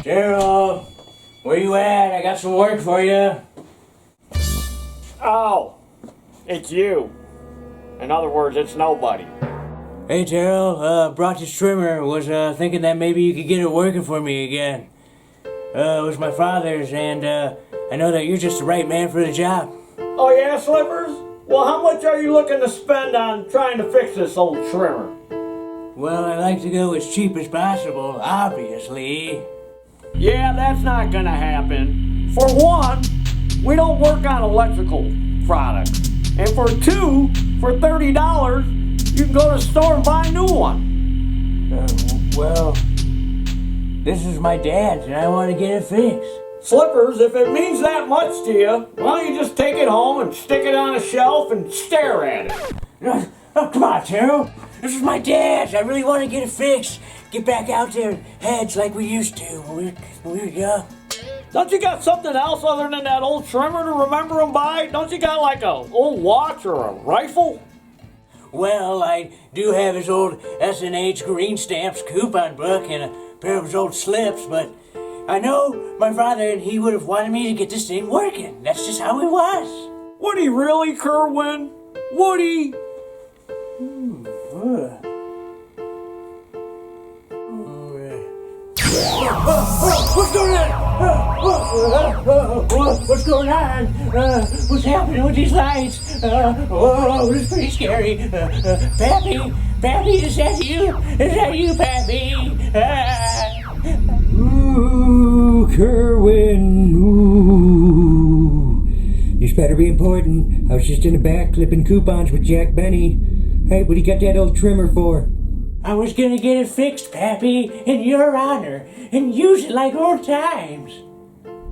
Taryl, where you at? I got some work for you. Oh, it's you. In other words, it's nobody. Hey Taryl, brought this trimmer. Was thinking that maybe you could get it working for me again. It was my father's, and I know that you're just the right man for the job. Oh yeah, Slippers? Well, how much are you looking to spend on trying to fix this old trimmer? Well, I like to go as cheap as possible, obviously. Yeah, that's not gonna happen. For one, we don't work on electrical products. And for two, for $30, you can go to the store and buy a new one. Well, this is my dad's, and I want to get it fixed. Slippers, if it means that much to you, why don't you just take it home and stick it on a shelf and stare at it? Oh, come on, Taryl. This is my dad's. I really want to get it fixed. Get back out there and hedge like we used to when we were young. Don't you got something else other than that old trimmer to remember him by? Don't you got like a old watch or a rifle? Well, I do have his old S&H green stamps coupon book and a pair of his old slips, but I know my father and he would have wanted me to get this thing working. That's just how he was. Would he really, Kerwin? Would he? What's going on? What's going on? What's happening with these lights? This is pretty scary. Pappy, is that you? Is that you, Pappy? Ooh, Kerwin, ooh. This better be important. I was just in the back clipping coupons with Jack Benny. Hey, what do you got that old trimmer for? I was gonna get it fixed, Pappy, in your honor, and use it like old times.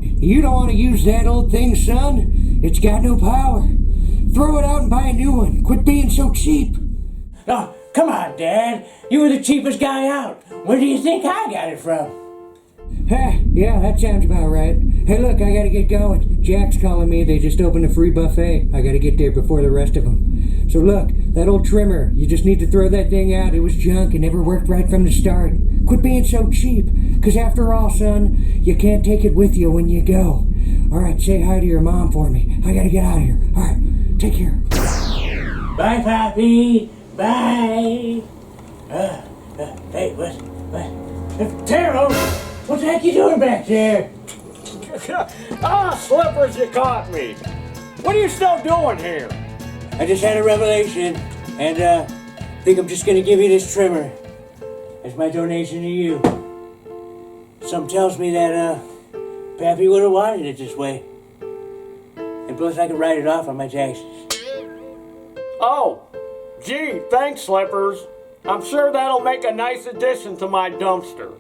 You don't want to use that old thing, son. It's got no power. Throw it out and buy a new one. Quit being so cheap. Oh, come on, Dad. You were the cheapest guy out. Where do you think I got it from? Yeah, that sounds about right. Hey, look, I gotta get going. Jack's calling me. They just opened a free buffet. I gotta get there before the rest of them. So look, that old trimmer, you just need to throw that thing out. It was junk. It never worked right from the start. Quit being so cheap, because after all, son, you can't take it with you when you go. All right, say hi to your mom for me. I gotta get out of here. All right, take care. Bye, Pappy. Bye. Hey, what? Taryl, what the heck you doing back there? Slippers, you caught me. What are you still doing here? I just had a revelation, and think I'm just gonna give you this trimmer as my donation to you. Something tells me that Pappy would have wanted it this way, and plus I can write it off on my taxes. Oh, gee, thanks, Slippers. I'm sure that'll make a nice addition to my dumpster.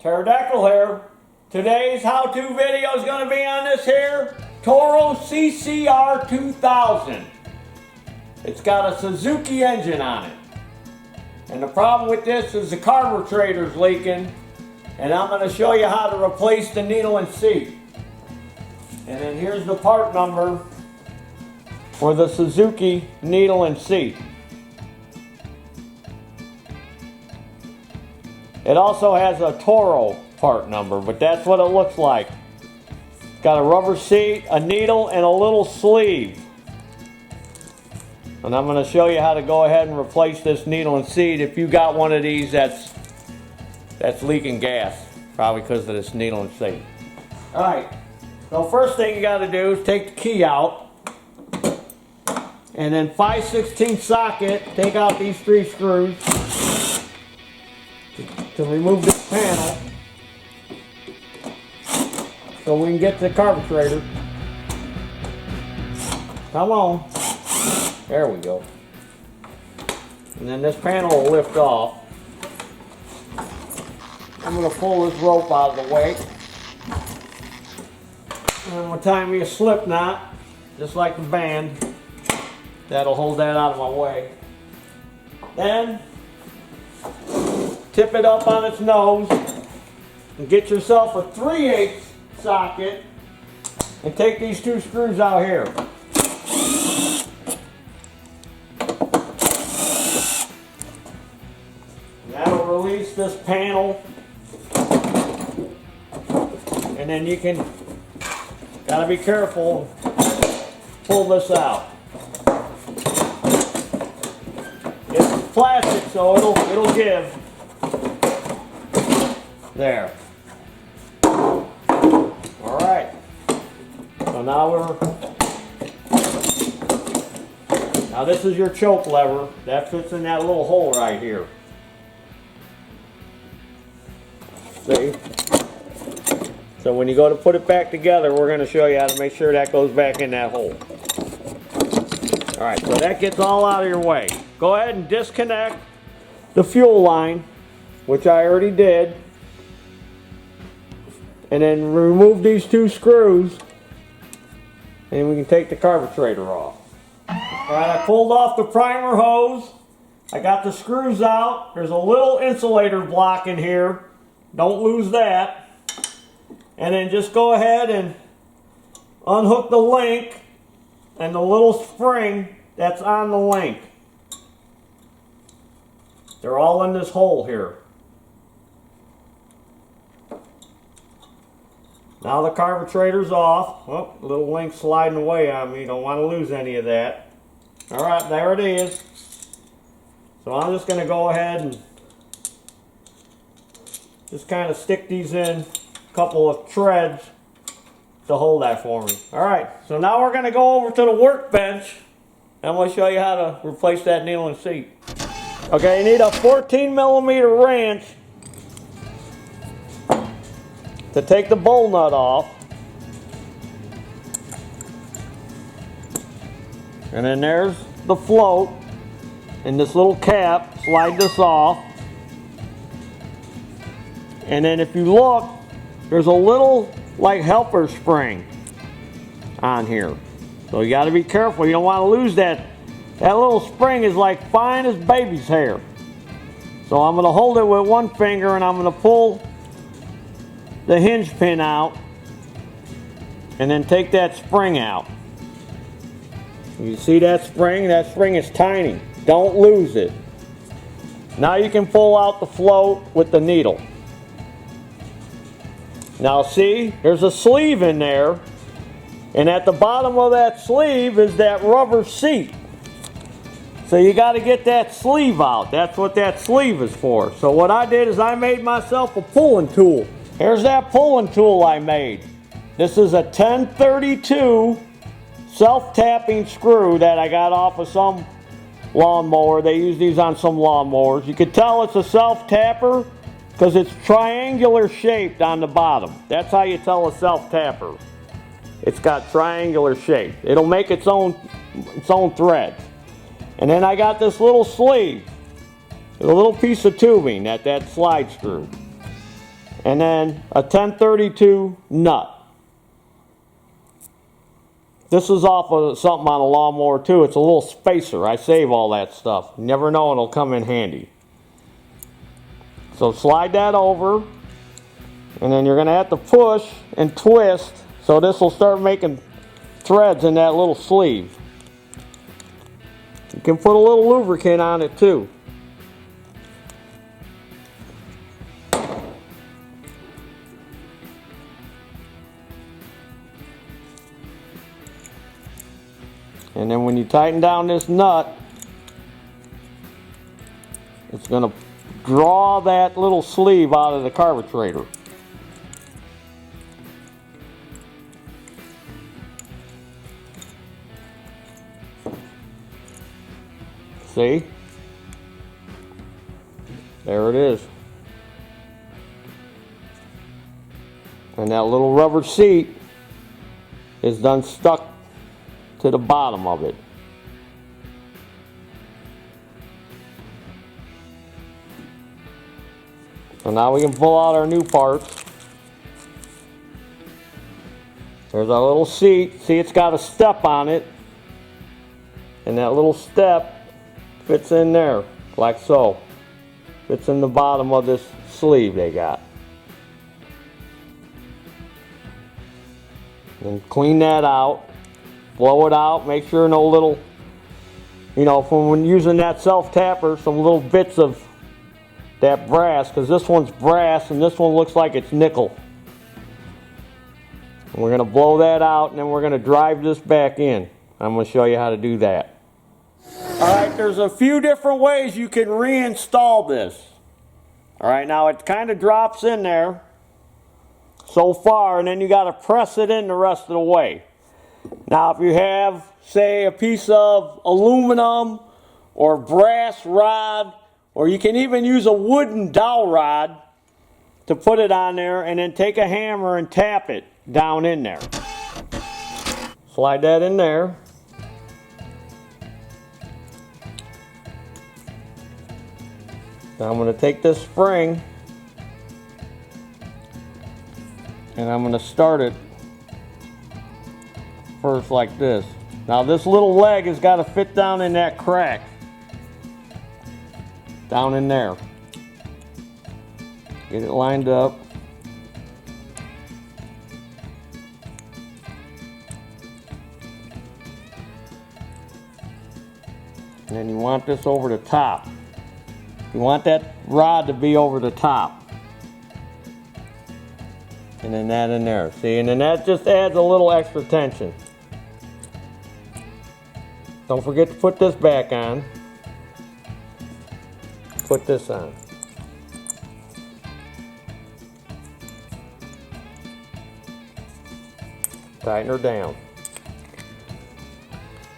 Pterodactyl here. Today's how-to video is going to be on this here Toro CCR 2000. It's got a Suzuki engine on it. And the problem with this is the carburetor's leaking. And I'm going to show you how to replace the needle and seat. And then here's the part number for the Suzuki needle and seat. It also has a Toro part number, but that's what it looks like. It's got a rubber seat, a needle, and a little sleeve. And I'm going to show you how to go ahead and replace this needle and seat if you got one of these that's leaking gas, probably because of this needle and seat. Alright, so first thing you got to do is take the key out, and then 5/16 socket, take out these 3 screws to remove this panel so we can get to the carburetor. Come on. There we go. And then this panel will lift off. I'm going to pull this rope out of the way. And I'm going to tie me a slip knot, just like the band. That'll hold that out of my way. Then tip it up on its nose and get yourself a 3/8 socket and take these 2 screws out here. this panel. And then you can, gotta be careful, pull this out. It's plastic, so it'll give. There. All right. So now this is your choke lever. That fits in that little hole right here. See? So when you go to put it back together, we're going to show you how to make sure that goes back in that hole. All right, so that gets all out of your way. Go ahead and disconnect the fuel line, which I already did. And then remove these 2 screws, and we can take the carburetor off. All right, I pulled off the primer hose. I got the screws out. There's a little insulator block in here. Don't lose that. And then just go ahead and unhook the link and the little spring that's on the link. They're all in this hole here. Now the carburetor's off. Oh, little link sliding away on me. Don't want to lose any of that. All right, there it is. So I'm just going to go ahead and just kind of stick these in a couple of threads to hold that for me. All right, so now we're going to go over to the workbench and I'm going to show you how to replace that needle and seat. Okay, you need a 14mm wrench to take the bowl nut off. And then there's the float and this little cap. Slide this off. And then if you look, there's a little like helper spring on here. So you got to be careful. You don't want to lose that. That little spring is like fine as baby's hair. So I'm going to hold it with one finger and I'm going to pull the hinge pin out and then take that spring out. You see that spring? That spring is tiny. Don't lose it. Now you can pull out the float with the needle. Now see, there's a sleeve in there, and at the bottom of that sleeve is that rubber seat. So you got to get that sleeve out. That's what that sleeve is for. So what I did is I made myself a pulling tool. Here's that pulling tool I made. This is a 1032 self-tapping screw that I got off of some lawnmower. They use these on some lawnmowers. You can tell it's a self-tapper because it's triangular shaped on the bottom. That's how you tell a self-tapper. It's got triangular shape. It'll make its own threads. And then I got this little sleeve, a little piece of tubing that slide screw. And then a 1032 nut. This is off of something on a lawnmower too. It's a little spacer. I save all that stuff. You never know, it'll come in handy. So slide that over. And then you're going to have to push and twist. So this will start making threads in that little sleeve. You can put a little lubricant on it too. And then when you tighten down this nut, it's going to draw that little sleeve out of the carburetor. See? There it is. And that little rubber seat is done stuck to the bottom of it. So now we can pull out our new parts. There's our little seat. See, it's got a step on it. And that little step fits in there, like so. Fits in the bottom of this sleeve they got. And clean that out. Blow it out. Make sure no little, you know, from when using that self-tapper, some little bits of that brass, because this one's brass and this one looks like it's nickel. And we're going to blow that out, and then we're going to drive this back in. I'm going to show you how to do that. Alright, there's a few different ways you can reinstall this. Alright, now it kind of drops in there so far, and then you got to press it in the rest of the way. Now if you have, say, a piece of aluminum or brass rod, or you can even use a wooden dowel rod to put it on there, and then take a hammer and tap it down in there. Slide that in there. Now I'm going to take this spring and I'm going to start it first like this. Now this little leg has got to fit down in that crack. Down in there. Get it lined up. And then you want this over the top. You want that rod to be over the top. And then that in there. See, and then that just adds a little extra tension. Don't forget to put this back on. Put this on. Tighten her down.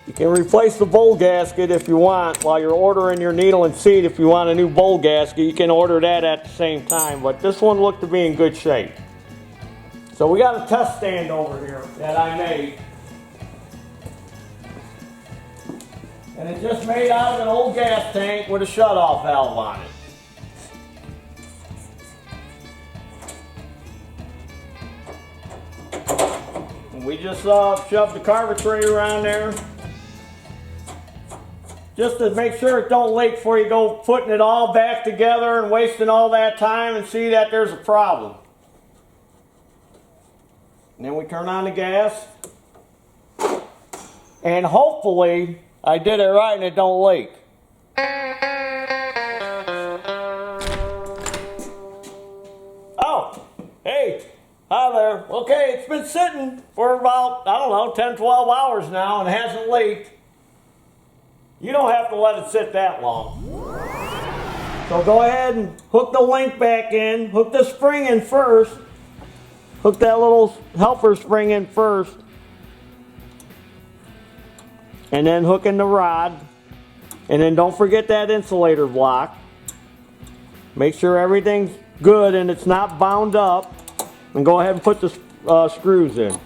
You can replace the bowl gasket if you want while you're ordering your needle and seat. If you want a new bowl gasket, you can order that at the same time. But this one looked to be in good shape. So we got a test stand over here that I made. And it's just made out of an old gas tank with a shutoff valve on it. And we just shoved the carburetor around there, just to make sure it don't leak before you go putting it all back together and wasting all that time and see that there's a problem. And then we turn on the gas. And hopefully I did it right and it don't leak. Oh, hey, hi there. Okay, it's been sitting for about, I don't know, 10, 12 hours now and it hasn't leaked. You don't have to let it sit that long. So go ahead and hook the link back in, hook the spring in first, hook that little helper spring in first, and then hook in the rod, and then don't forget that insulator block. Make sure everything's good and it's not bound up, and go ahead and put the screws in.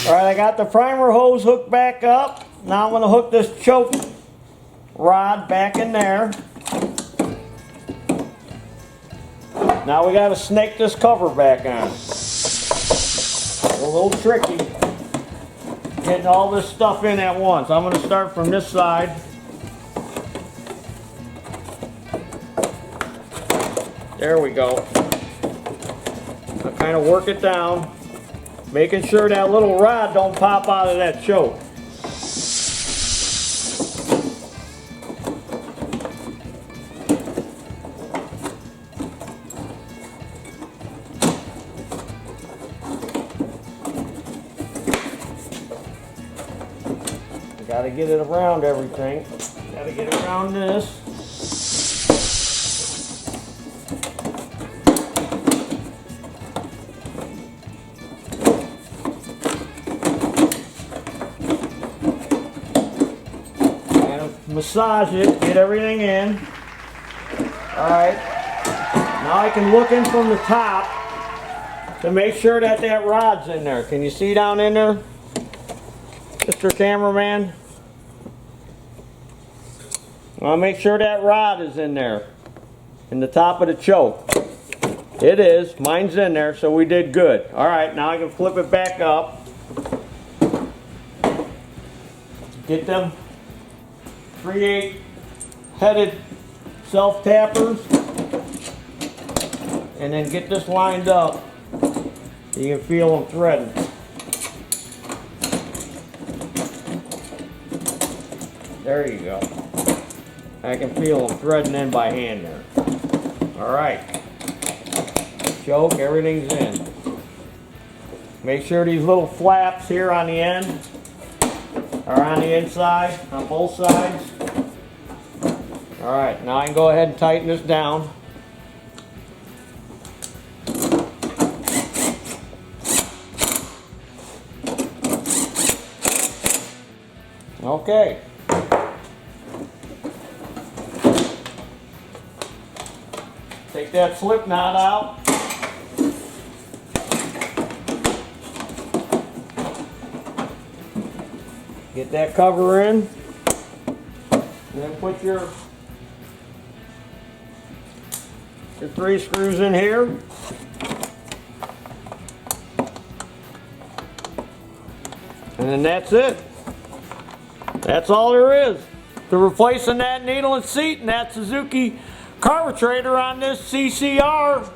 Alright, I got the primer hose hooked back up. Now I'm going to hook this choke rod back in there. Now we got to snake this cover back on. A little tricky getting all this stuff in at once. I'm going to start from this side. There we go. I'll kind of work it down, making sure that little rod don't pop out of that choke. Got to get it around everything. Got to get it around this. And massage it, get everything in. Alright. Now I can look in from the top to make sure that that rod's in there. Can you see down in there, Mr. Cameraman? I'll make sure that rod is in there, in the top of the choke. It is. Mine's in there, so we did good. Alright, now I can flip it back up. Get them 3/8 headed self-tappers. And then get this lined up so you can feel them threading. There you go. I can feel them threading in by hand there. All right. Choke, everything's in. Make sure these little flaps here on the end are on the inside, on both sides. All right, now I can go ahead and tighten this down. Okay. Take that slip knot out. Get that cover in. And then put your 3 screws in here. And then that's it. That's all there is to replacing that needle and seat and that Suzuki Carburetor on this CCR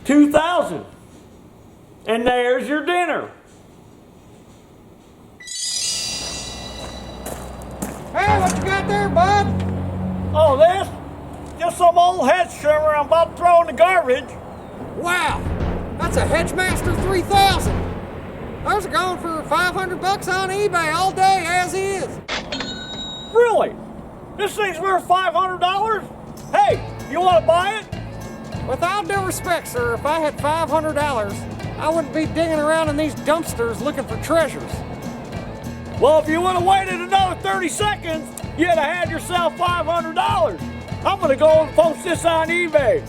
2000. And there's your dinner. Hey, what you got there, bud? Oh, this? Just some old hedge trimmer I'm about to throw in the garbage. Wow, that's a Hedgemaster 3000. Those are going for $500 on eBay all day as is. Really? This thing's worth $500? Hey, you want to buy it? With all due respect, sir, if I had $500, I wouldn't be digging around in these dumpsters looking for treasures. Well, if you would have waited another 30 seconds, you'd have had yourself $500. I'm going to go and post this on eBay.